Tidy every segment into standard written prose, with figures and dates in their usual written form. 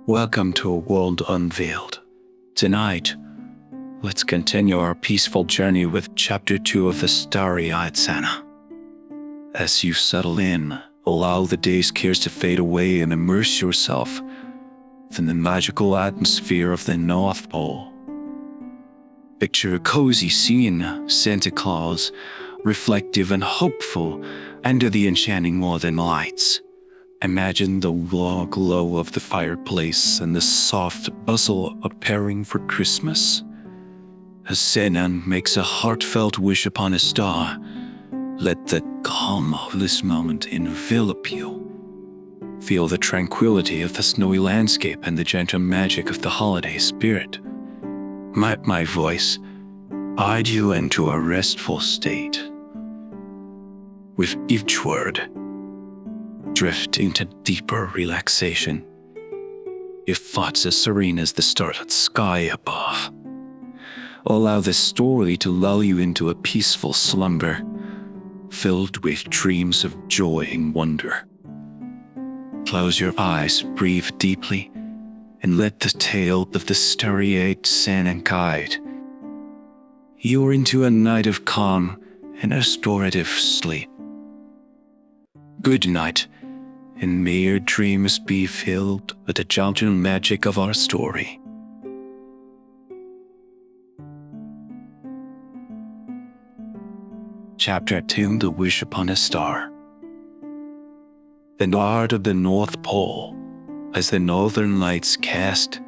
Welcome to a world unveiled. Tonight, let's continue our peaceful journey with Chapter 2 of the Starry-Eyed Santa. As you settle in, allow the day's cares to fade away and immerse yourself in the magical atmosphere of the North Pole. Picture a cozy scene, Santa Claus, reflective and hopeful, under the enchanting northern lights. Imagine the warm glow of the fireplace and the soft bustle of preparing for Christmas. As Santa makes a heartfelt wish upon a star, let the calm of this moment envelop you. Feel the tranquility of the snowy landscape and the gentle magic of the holiday spirit. My voice guide you into a restful state. With each word, drift into deeper relaxation. Your thoughts as serene as the starlit sky above. Allow this story to lull you into a peaceful slumber, filled with dreams of joy and wonder. Close your eyes, breathe deeply, and let the tale of the Starry-Eyed Santa guide you into a night of calm and restorative sleep. Good night, and may your dreams be filled with the gentle magic of our story. Chapter 2: The Wish Upon a Star. The north of the North Pole, as the northern lights cast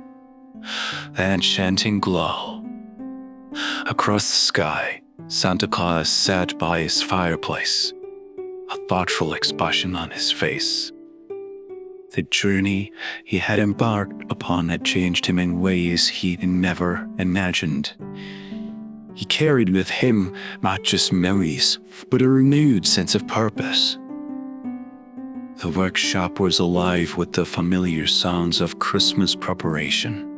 an enchanting glow across the sky, Santa Claus sat by his fireplace, a thoughtful expression on his face. The journey he had embarked upon had changed him in ways he never imagined. He carried with him not just memories, but a renewed sense of purpose. The workshop was alive with the familiar sounds of Christmas preparation.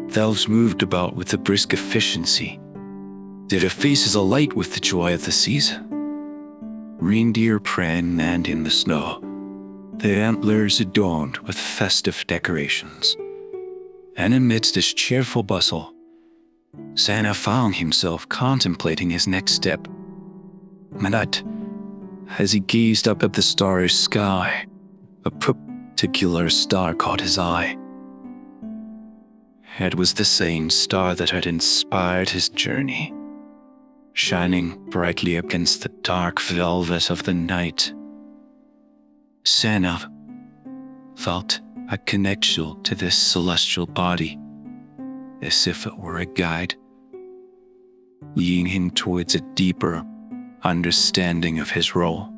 The elves moved about with a brisk efficiency, their faces alight with the joy of the season. Reindeer preen and in the snow, their antlers adorned with festive decorations. And amidst this cheerful bustle, Santa found himself contemplating his next step. But as he gazed up at the starry sky, a particular star caught his eye. It was the same star that had inspired his journey, shining brightly against the dark velvet of the night. Santa felt a connection to this celestial body, as if it were a guide, leading him towards a deeper understanding of his role.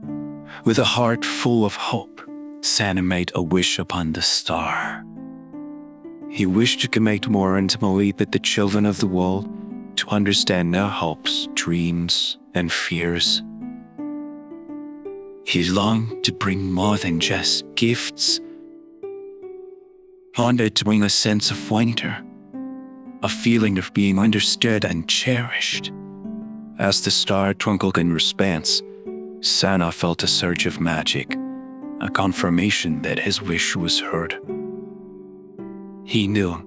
With a heart full of hope, Santa made a wish upon the star. He wished to connect more intimately with the children of the world, to understand their hopes, dreams, and fears. He longed to bring more than just gifts. He wanted to bring a sense of wonder, a feeling of being understood and cherished. As the star twinkled in response, Santa felt a surge of magic, a confirmation that his wish was heard. He knew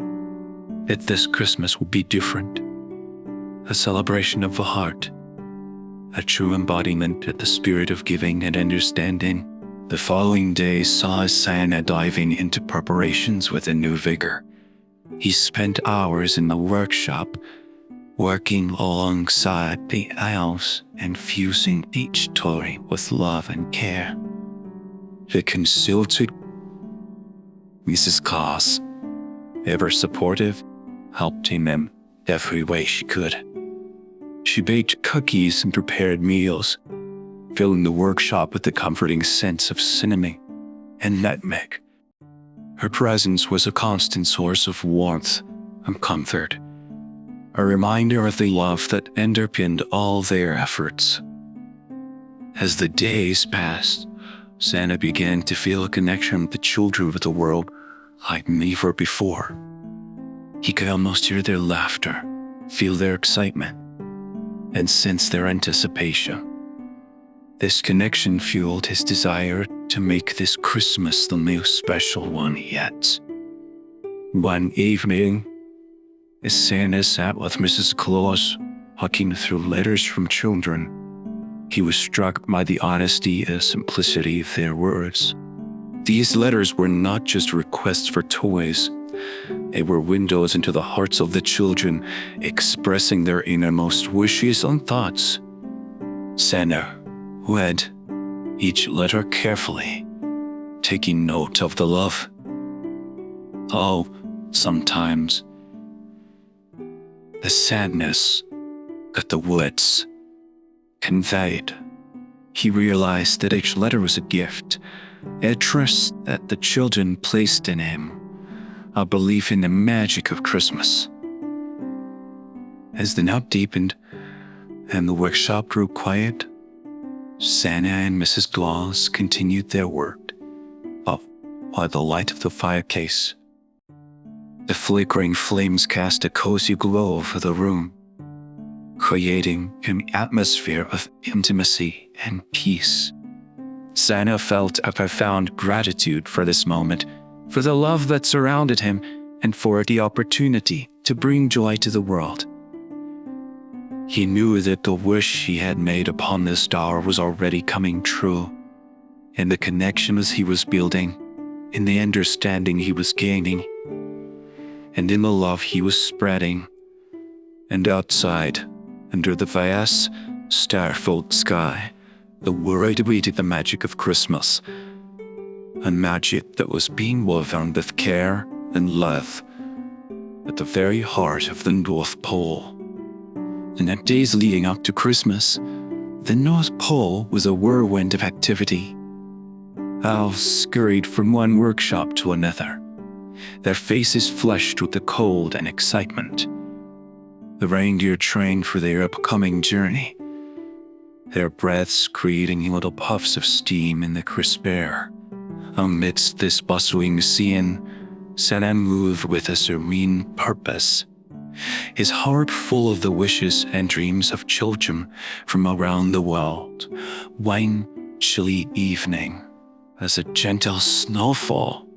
that this Christmas would be different, a celebration of the heart, a true embodiment of the spirit of giving and understanding. The following day saw Santa diving into preparations with a new vigor. He spent hours in the workshop, working alongside the elves and fusing each toy with love and care. He consulted Mrs. Claus, ever supportive, helped him in every way she could. She baked cookies and prepared meals, filling the workshop with the comforting sense of cinnamon and nutmeg. Her presence was a constant source of warmth and comfort, a reminder of the love that underpinned all their efforts. As the days passed, Santa began to feel a connection with the children of the world like never before. He could almost hear their laughter, feel their excitement, and sense their anticipation. This connection fueled his desire to make this Christmas the most special one yet. One evening, as Santa sat with Mrs. Claus, hucking through letters from children, he was struck by the honesty and simplicity of their words. These letters were not just requests for toys. They were windows into the hearts of the children, expressing their innermost wishes and thoughts. Santa read each letter carefully, taking note of the love. Oh, sometimes the sadness that the words conveyed. He realized that each letter was a gift, a trust that the children placed in him, a belief in the magic of Christmas. As the night deepened and the workshop grew quiet, Santa and Mrs. Claus continued their work by the light of the fireplace. The flickering flames cast a cozy glow over the room, creating an atmosphere of intimacy and peace. Santa felt a profound gratitude for this moment, for the love that surrounded him, and for the opportunity to bring joy to the world. He knew that the wish he had made upon the star was already coming true, in the connections he was building, in the understanding he was gaining, and in the love he was spreading. And outside, under the vast, star-filled sky, the world awaited the magic of Christmas, a magic that was being woven with care and love at the very heart of the North Pole. In the days leading up to Christmas, the North Pole was a whirlwind of activity. Elves scurried from one workshop to another, their faces flushed with the cold and excitement. The reindeer trained for their upcoming journey, their breaths creating little puffs of steam in the crisp air. Amidst this bustling scene, Santa moved with a serene purpose, his heart full of the wishes and dreams of children from around the world. One chilly evening, as a gentle snowfall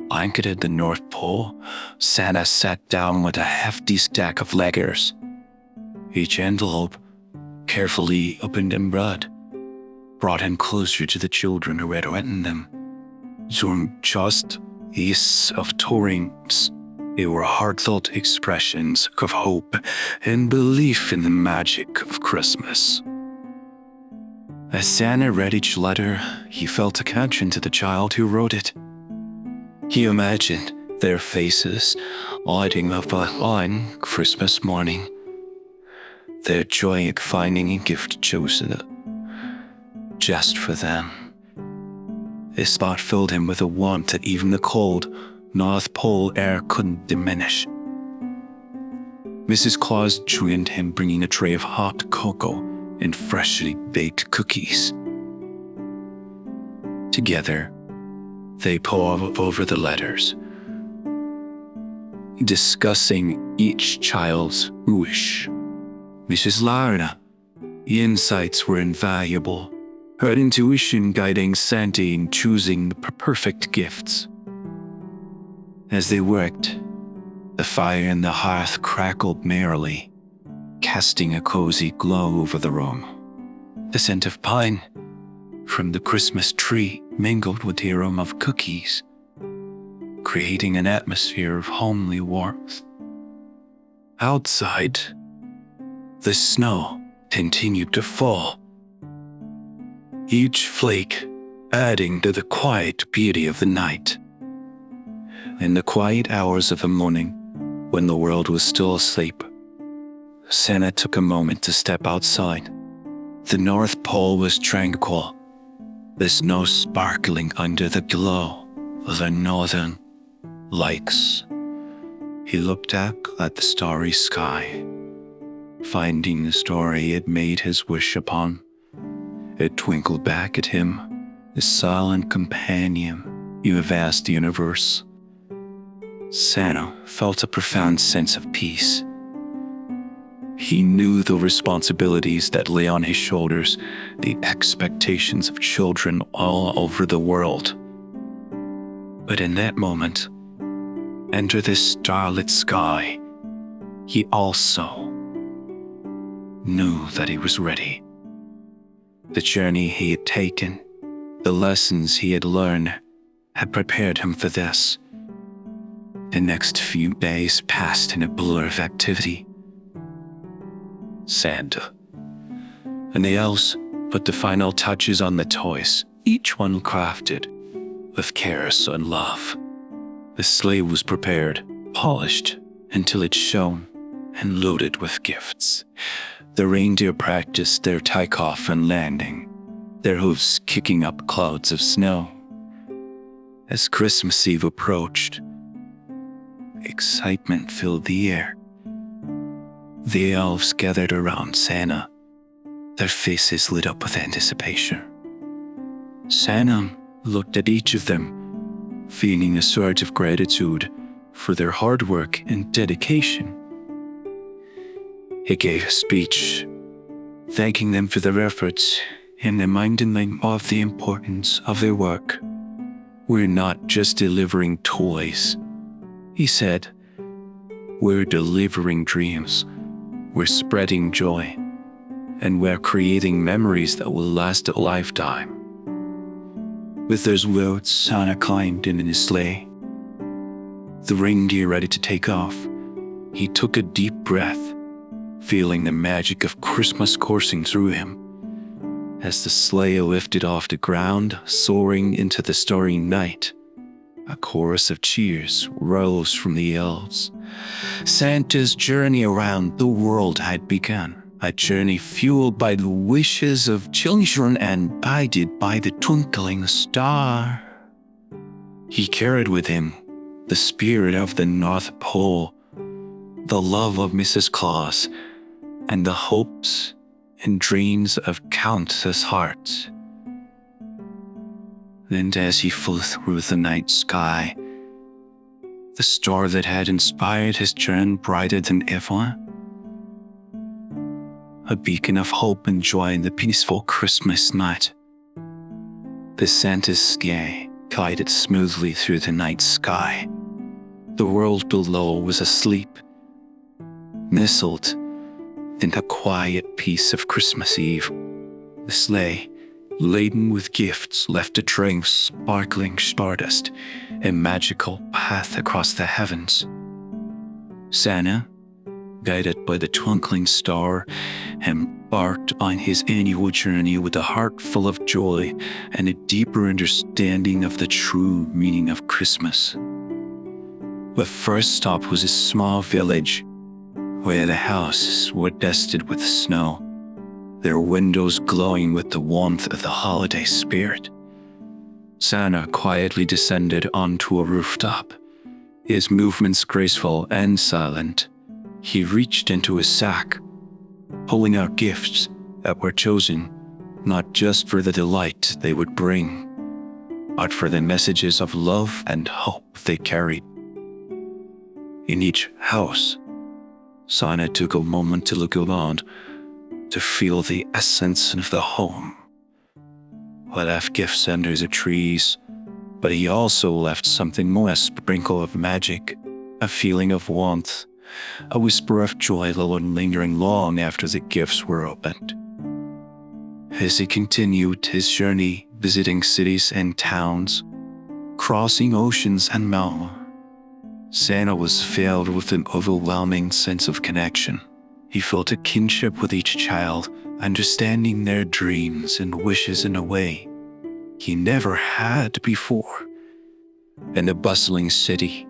blanketed the North Pole, Santa sat down with a hefty stack of letters. Each envelope, carefully opened and read, brought him closer to the children who had written them. During just east of Torrance, they were heartfelt expressions of hope and belief in the magic of Christmas. As Santa read each letter, he felt a connection to the child who wrote it. He imagined their faces lighting up on Christmas morning, their joy at finding a gift chosen just for them. This thought filled him with a warmth that even the cold North Pole air couldn't diminish. Mrs. Claus joined him, bringing a tray of hot cocoa and freshly baked cookies. Together, they pored over the letters, discussing each child's wish. Mrs. Lara, the insights were invaluable, her intuition guiding Santa in choosing the perfect gifts. As they worked, the fire in the hearth crackled merrily, casting a cozy glow over the room. The scent of pine from the Christmas tree mingled with the aroma of cookies, creating an atmosphere of homely warmth. Outside, the snow continued to fall, each flake adding to the quiet beauty of the night. In the quiet hours of the morning, when the world was still asleep, Santa took a moment to step outside. The North Pole was tranquil, the snow sparkling under the glow of the northern lights. He looked up at the starry sky, finding the star he had made his wish upon. It twinkled back at him, his silent companion in the vast universe. Santa felt a profound sense of peace. He knew the responsibilities that lay on his shoulders, the expectations of children all over the world. But in that moment, enter this starlit sky, he also knew that he was ready. The journey he had taken, the lessons he had learned, had prepared him for this. The next few days passed in a blur of activity. Santa and the elves put the final touches on the toys, each one crafted with care and love. The sleigh was prepared, polished, until it shone, and loaded with gifts. The reindeer practiced their takeoff and landing, their hooves kicking up clouds of snow. As Christmas Eve approached, excitement filled the air. The elves gathered around Santa, their faces lit up with anticipation. Santa looked at each of them, feeling a surge of gratitude for their hard work and dedication. He gave a speech, thanking them for their efforts and reminding them of the importance of their work. "We're not just delivering toys," he said. "We're delivering dreams. We're spreading joy. And we're creating memories that will last a lifetime." With those words, Santa climbed in his sleigh, the reindeer ready to take off. He took a deep breath, feeling the magic of Christmas coursing through him. As the sleigh lifted off the ground, soaring into the starry night, a chorus of cheers rose from the elves. Santa's journey around the world had begun. A journey fueled by the wishes of children and guided by the twinkling star. He carried with him the spirit of the North Pole, the love of Mrs. Claus, and the hopes and dreams of countless hearts. Then as he flew through the night sky, the star that had inspired his journey brighter than ever, a beacon of hope and joy in the peaceful Christmas night. The Santa's sleigh glided smoothly through the night sky. The world below was asleep, nestled in the quiet peace of Christmas Eve. The sleigh, laden with gifts, left a trail of sparkling stardust, a magical path across the heavens. Santa, guided by the twinkling star, embarked on his annual journey with a heart full of joy and a deeper understanding of the true meaning of Christmas. The first stop was a small village, where the houses were dusted with snow, their windows glowing with the warmth of the holiday spirit. Santa quietly descended onto a rooftop, his movements graceful and silent. He reached into his sack, pulling out gifts that were chosen not just for the delight they would bring, but for the messages of love and hope they carried. In each house, Santa took a moment to look around, to feel the essence of the home. He left gifts under the trees, but he also left something more, a sprinkle of magic, a feeling of warmth, a whisper of joy lingering long after the gifts were opened. As he continued his journey, visiting cities and towns, crossing oceans and mountains, Santa was filled with an overwhelming sense of connection. He felt a kinship with each child, understanding their dreams and wishes in a way he never had before. In a bustling city,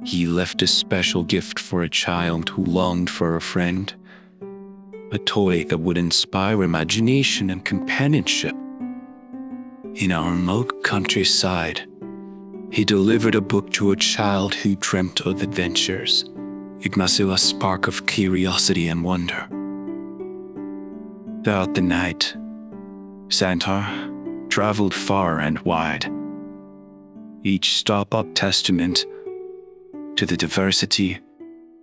he left a special gift for a child who longed for a friend, a toy that would inspire imagination and companionship. In our remote countryside, he delivered a book to a child who dreamt of adventures, igniting a spark of curiosity and wonder. Throughout the night, Santa traveled far and wide, each stop a testament to the diversity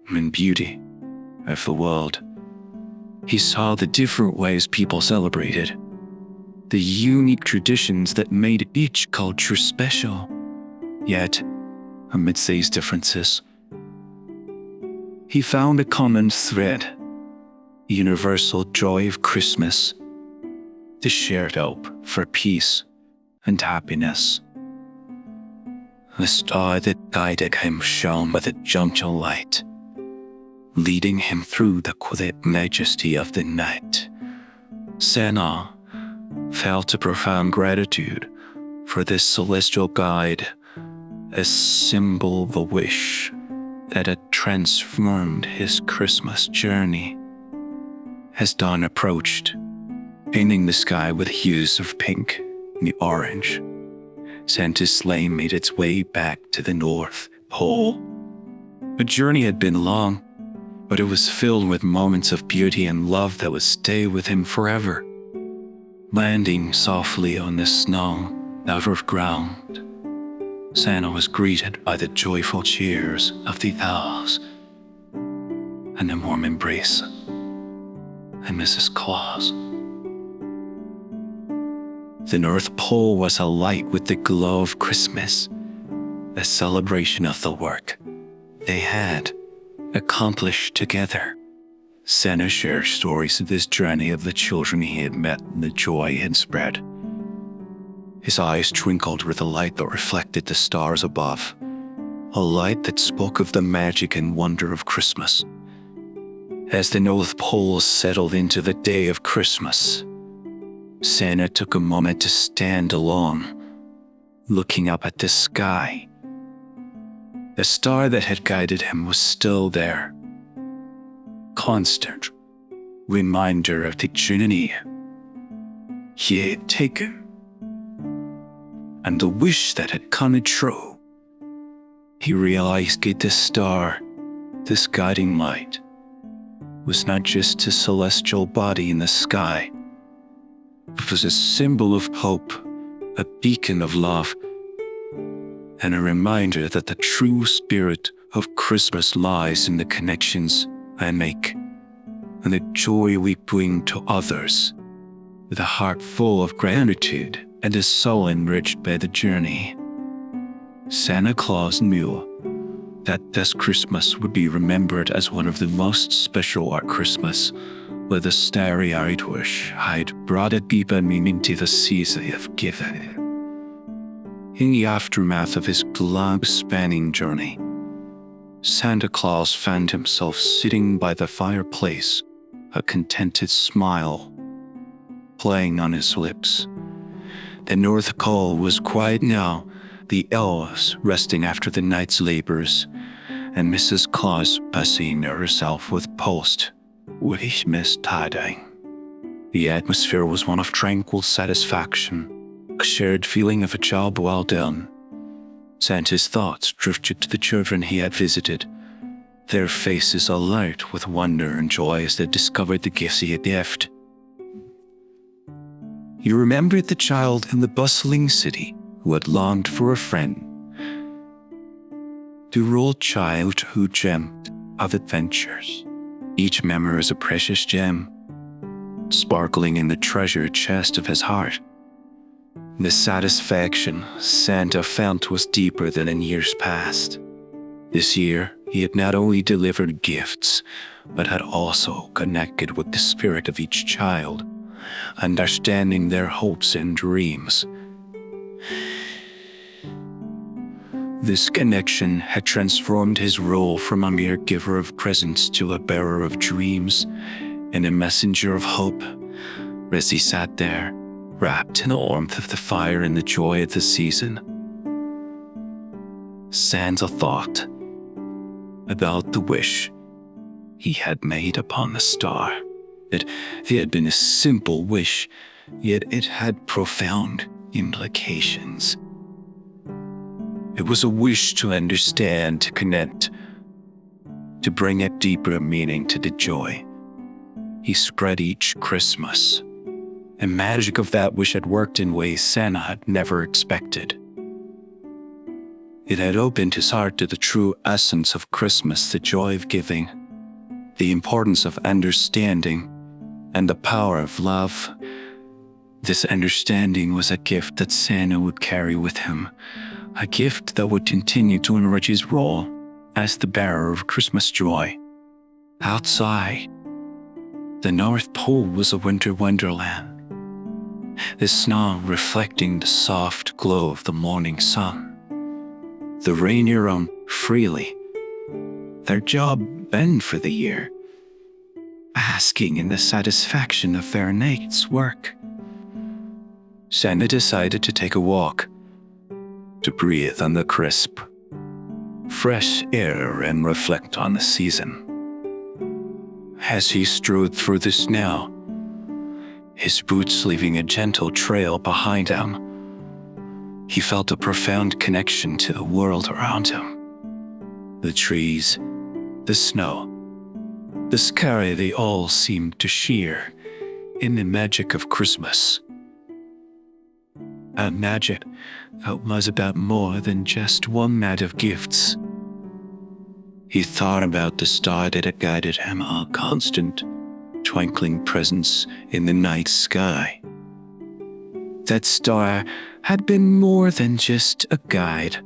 and beauty of the world. He saw the different ways people celebrated, the unique traditions that made each culture special. Yet, amidst these differences, he found a common thread, the universal joy of Christmas, the shared hope for peace and happiness. The star that guided him shone with a gentle light, leading him through the quiet majesty of the night. Santa felt a profound gratitude for this celestial guide, a symbol of a wish that had transformed his Christmas journey. As dawn approached, painting the sky with hues of pink and orange, Santa's sleigh made its way back to the North Pole. The journey had been long, but it was filled with moments of beauty and love that would stay with him forever. Landing softly on the snow-covered ground, Santa was greeted by the joyful cheers of the elves and a warm embrace and Mrs. Claus. The North Pole was alight with the glow of Christmas, a celebration of the work they had accomplished together. Santa shared stories of this journey of the children he had met and the joy he had spread. His eyes twinkled with a light that reflected the stars above, a light that spoke of the magic and wonder of Christmas. As the North Pole settled into the day of Christmas, Santa took a moment to stand alone, looking up at the sky. The star that had guided him was still there, constant reminder of the journey he had taken and the wish that had come true. He realized that this star, this guiding light, was not just a celestial body in the sky. It was a symbol of hope, a beacon of love, and a reminder that the true spirit of Christmas lies in the connections I make and the joy we bring to others, with a heart full of gratitude and a soul enriched by the journey. Santa Claus knew that this Christmas would be remembered as one of the most special at Christmas, with a starry-eyed wish had brought a deeper meaning to the season of giving. In the aftermath of his globe-spanning journey, Santa Claus found himself sitting by the fireplace, a contented smile playing on his lips. The North Pole was quiet now, the elves resting after the night's labors, and Mrs. Claus busying herself with post-Christmas tidying. The atmosphere was one of tranquil satisfaction, a shared feeling of a job well done. Santa's thoughts drifted to the children he had visited, their faces alight with wonder and joy as they discovered the gifts he had left. He remembered the child in the bustling city who had longed for a friend, the rural child who dreamt of adventures. Each memory is a precious gem, sparkling in the treasure chest of his heart. The satisfaction Santa felt was deeper than in years past. This year, he had not only delivered gifts, but had also connected with the spirit of each child, understanding their hopes and dreams. This connection had transformed his role from a mere giver of presents to a bearer of dreams and a messenger of hope. As he sat there, wrapped in the warmth of the fire and the joy of the season, Santa thought about the wish he had made upon the star. It had been a simple wish, yet it had profound implications. It was a wish to understand, to connect, to bring a deeper meaning to the joy he spread each Christmas. The magic of that wish had worked in ways Santa had never expected. It had opened his heart to the true essence of Christmas, the joy of giving, the importance of understanding, and the power of love. This understanding was a gift that Santa would carry with him, a gift that would continue to enrich his role as the bearer of Christmas joy. Outside, the North Pole was a winter wonderland, the snow reflecting the soft glow of the morning sun. The reindeer roamed freely, their job end for the year, basking in the satisfaction of their night's work. Santa decided to take a walk, to breathe on the crisp, fresh air and reflect on the season. As he strode through the snow, his boots leaving a gentle trail behind him, he felt a profound connection to the world around him. The trees, the snow, the sky, they all seemed to share in the magic of Christmas. A magic that was about more than just one night of gifts. He thought about the star that had guided him, a constant, twinkling presence in the night sky. That star had been more than just a guide.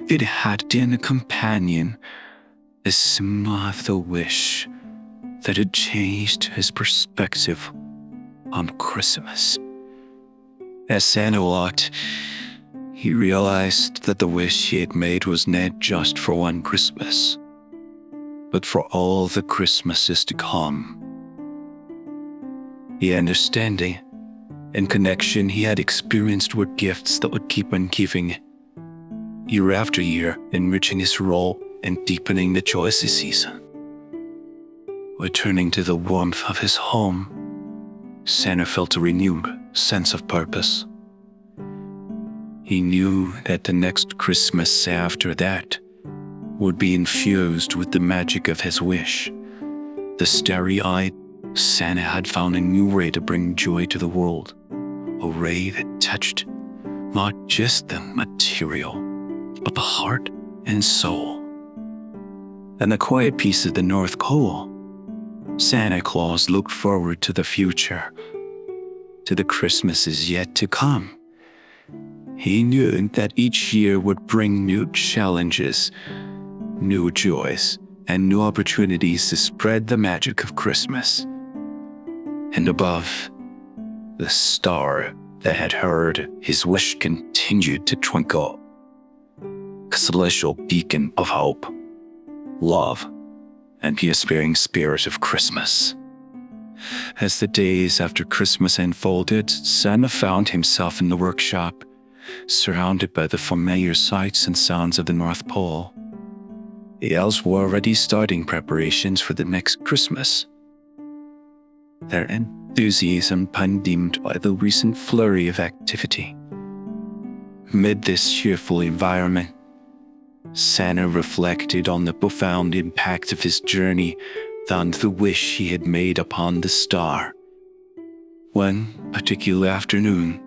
It had been a companion, a symbol of the wish that had changed his perspective on Christmas. As Santa walked, he realized that the wish he had made was not just for one Christmas, but for all the Christmases to come. The understanding and connection he had experienced were gifts that would keep on giving, year after year, enriching his role and deepening the joy of the season. Returning to the warmth of his home, Santa felt a renewed sense of purpose. He knew that the next Christmas after that would be infused with the magic of his wish. The starry-eyed Santa had found a new way to bring joy to the world, a ray that touched not just the material, but the heart and soul. In the quiet peace of the North Pole, Santa Claus looked forward to the future, to the Christmases yet to come. He knew that each year would bring new challenges, new joys, and new opportunities to spread the magic of Christmas. And above, the star that had heard his wish continued to twinkle, a celestial beacon of hope, love, and the aspiring spirit of Christmas. As the days after Christmas unfolded, Santa found himself in the workshop, surrounded by the familiar sights and sounds of the North Pole. The elves were already starting preparations for the next Christmas, their enthusiasm undimmed by the recent flurry of activity. Amid this cheerful environment, Santa reflected on the profound impact of his journey and the wish he had made upon the star. One particular afternoon,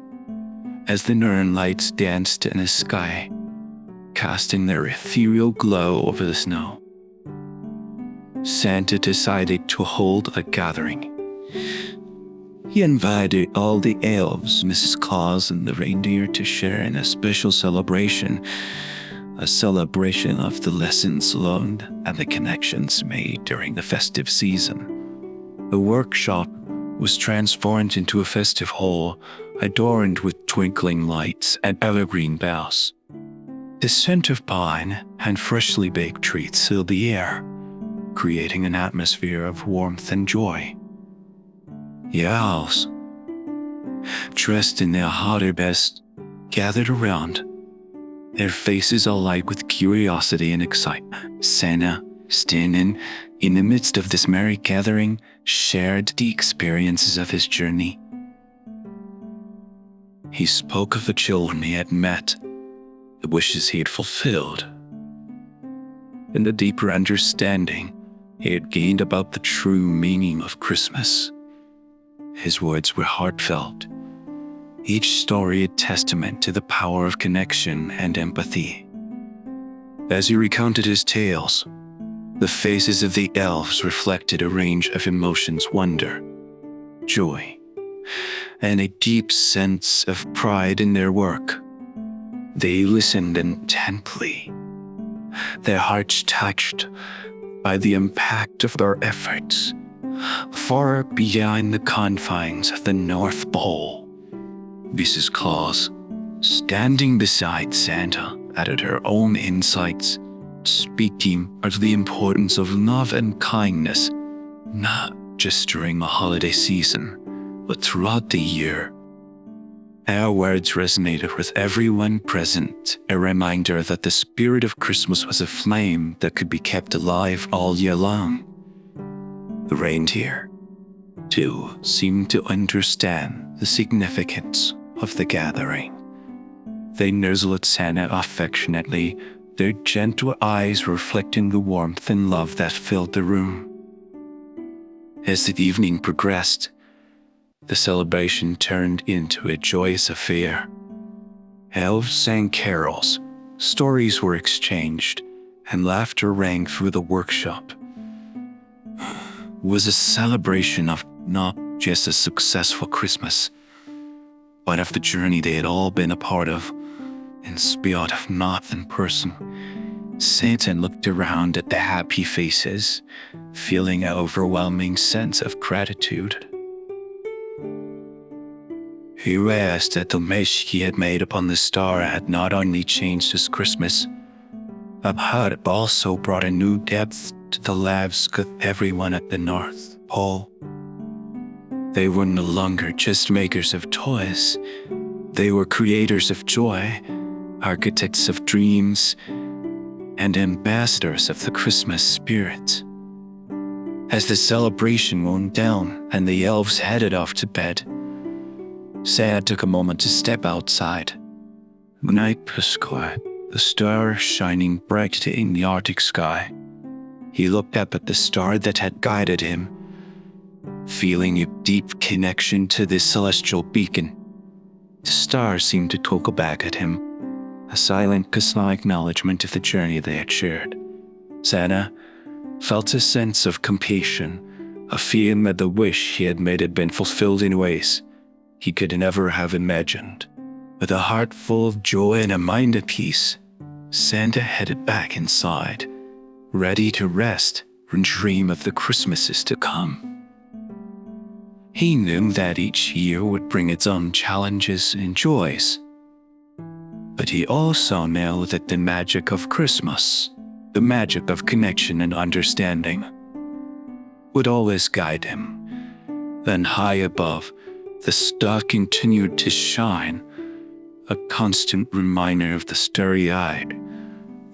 as the northern lights danced in the sky, casting their ethereal glow over the snow, Santa decided to hold a gathering. He invited all the elves, Mrs. Claus, and the reindeer to share in a special celebration, a celebration of the lessons learned and the connections made during the festive season. The workshop was transformed into a festive hall, adorned with twinkling lights and evergreen boughs. The scent of pine and freshly baked treats filled the air, creating an atmosphere of warmth and joy. The elves, dressed in their hotter best, gathered around, their faces alight with curiosity and excitement. Santa, standing in the midst of this merry gathering, shared the experiences of his journey. He spoke of the children he had met, the wishes he had fulfilled, and the deeper understanding he had gained about the true meaning of Christmas. His words were heartfelt, each story a testament to the power of connection and empathy. As he recounted his tales, the faces of the elves reflected a range of emotions: wonder, joy, and a deep sense of pride in their work. They listened intently, their hearts touched by the impact of their efforts, far beyond the confines of the North Pole. Mrs. Claus, standing beside Santa, added her own insights, speaking of the importance of love and kindness, not just during the holiday season, but throughout the year. Our words resonated with everyone present, a reminder that the spirit of Christmas was a flame that could be kept alive all year long. The reindeer, too, seemed to understand the significance of the gathering. They nuzzled Santa affectionately, their gentle eyes reflecting the warmth and love that filled the room. As the evening progressed, the celebration turned into a joyous affair. Elves sang carols, stories were exchanged, and laughter rang through the workshop. It was a celebration of not just a successful Christmas, but of the journey they had all been a part of. In spite of not in person, Santa looked around at the happy faces, feeling an overwhelming sense of gratitude. He realized that the wish he had made upon the star had not only changed his Christmas, but had also brought a new depth to the lives of everyone at the North Pole. They were no longer just makers of toys. They were creators of joy, architects of dreams, and ambassadors of the Christmas spirit. As the celebration wound down and the elves headed off to bed, Santa took a moment to step outside. The night was quiet, the stars shining bright in the Arctic sky. He looked up at the star that had guided him, feeling a deep connection to this celestial beacon. The star seemed to talk back at him, a silent, cosmic acknowledgement of the journey they had shared. Santa felt a sense of completion, a feeling that the wish he had made had been fulfilled in ways he could never have imagined. With a heart full of joy and a mind at peace, Santa headed back inside, ready to rest and dream of the Christmases to come. He knew that each year would bring its own challenges and joys, but he also knew that the magic of Christmas, the magic of connection and understanding, would always guide him. Then high above, the star continued to shine, a constant reminder of the starry-eyed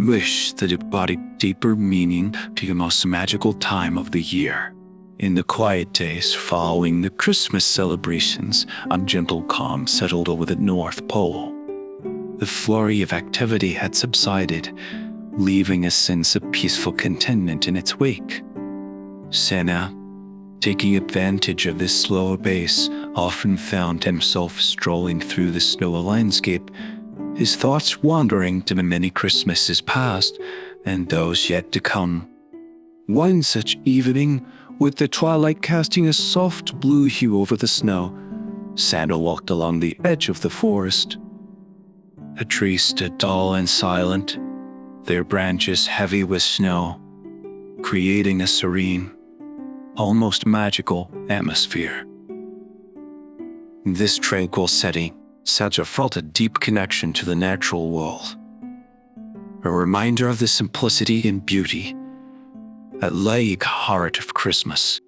wish that it brought a deeper meaning to the most magical time of the year. In the quiet days following the Christmas celebrations, a gentle calm settled over the North Pole. The flurry of activity had subsided, leaving a sense of peaceful contentment in its wake. Santa, taking advantage of this slower pace, often found himself strolling through the snowy landscape, his thoughts wandering to the many Christmases past and those yet to come. One such evening, with the twilight casting a soft blue hue over the snow, Santa walked along the edge of the forest. The trees stood tall and silent, their branches heavy with snow, creating a serene, almost magical atmosphere. In this tranquil setting, Santa felt a deep connection to the natural world, a reminder of the simplicity and beauty that lay at the heart of Christmas.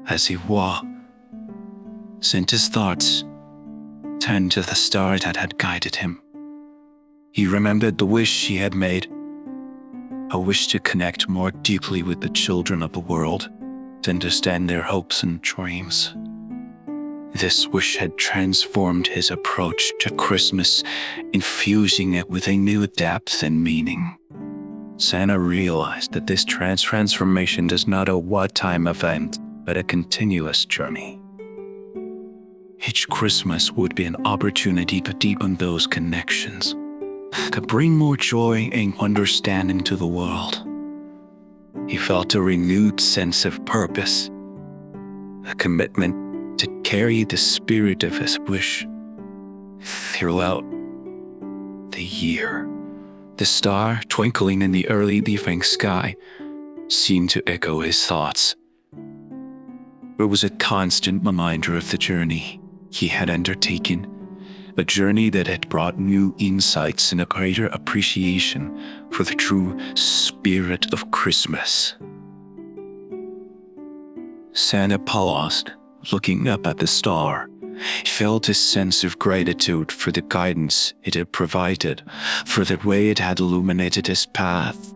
As he walked, Santa's thoughts turned to the star that had guided him. He remembered the wish he had made, a wish to connect more deeply with the children of the world, to understand their hopes and dreams. This wish had transformed his approach to Christmas, infusing it with a new depth and meaning. Santa realized that this transformation is not a one-time event, but a continuous journey. Each Christmas would be an opportunity to deepen those connections, to bring more joy and understanding to the world. He felt a renewed sense of purpose, a commitment to carry the spirit of his wish throughout the year. The star twinkling in the early evening sky seemed to echo his thoughts. It was a constant reminder of the journey he had undertaken, a journey that had brought new insights and a greater appreciation for the true spirit of Christmas. Santa paused, looking up at the star. He felt a sense of gratitude for the guidance it had provided, for the way it had illuminated his path.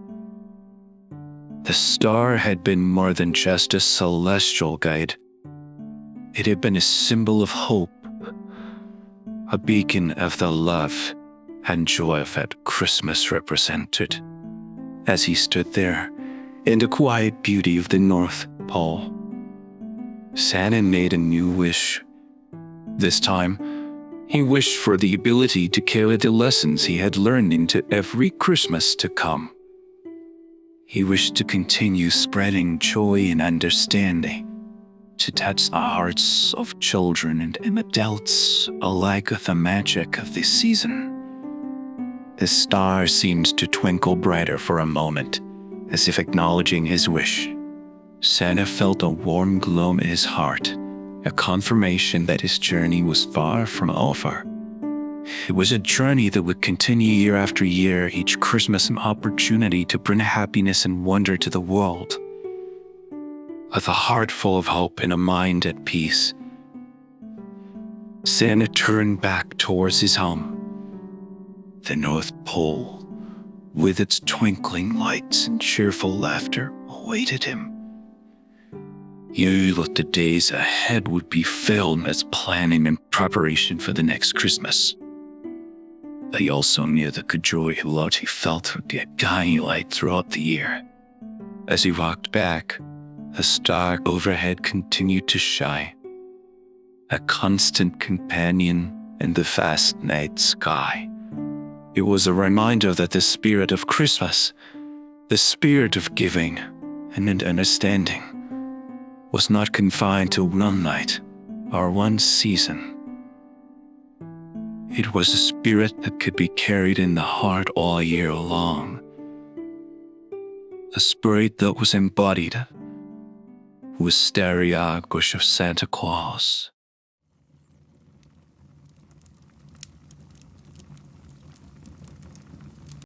The star had been more than just a celestial guide. It had been a symbol of hope, a beacon of the love and joy that Christmas represented. As he stood there, in the quiet beauty of the North Pole, Santa made a new wish. This time, he wished for the ability to carry the lessons he had learned into every Christmas to come. He wished to continue spreading joy and understanding, to touch the hearts of children and adults alike with the magic of this season. The star seemed to twinkle brighter for a moment, as if acknowledging his wish. Santa felt a warm glow in his heart, a confirmation that his journey was far from over. It was a journey that would continue year after year, each Christmas an opportunity to bring happiness and wonder to the world. With a heart full of hope and a mind at peace, Santa turned back towards his home. The North Pole, with its twinkling lights and cheerful laughter, awaited him. He knew that the days ahead would be filled with planning and preparation for the next Christmas. But he also knew that the joy and love he felt would be a guiding light throughout the year. As he walked back, a star overhead continued to shine, a constant companion in the vast night sky. It was a reminder that the spirit of Christmas, the spirit of giving and understanding, was not confined to one night or one season. It was a spirit that could be carried in the heart all year long. A spirit that was embodied with Starry-Eyed of Santa Claus.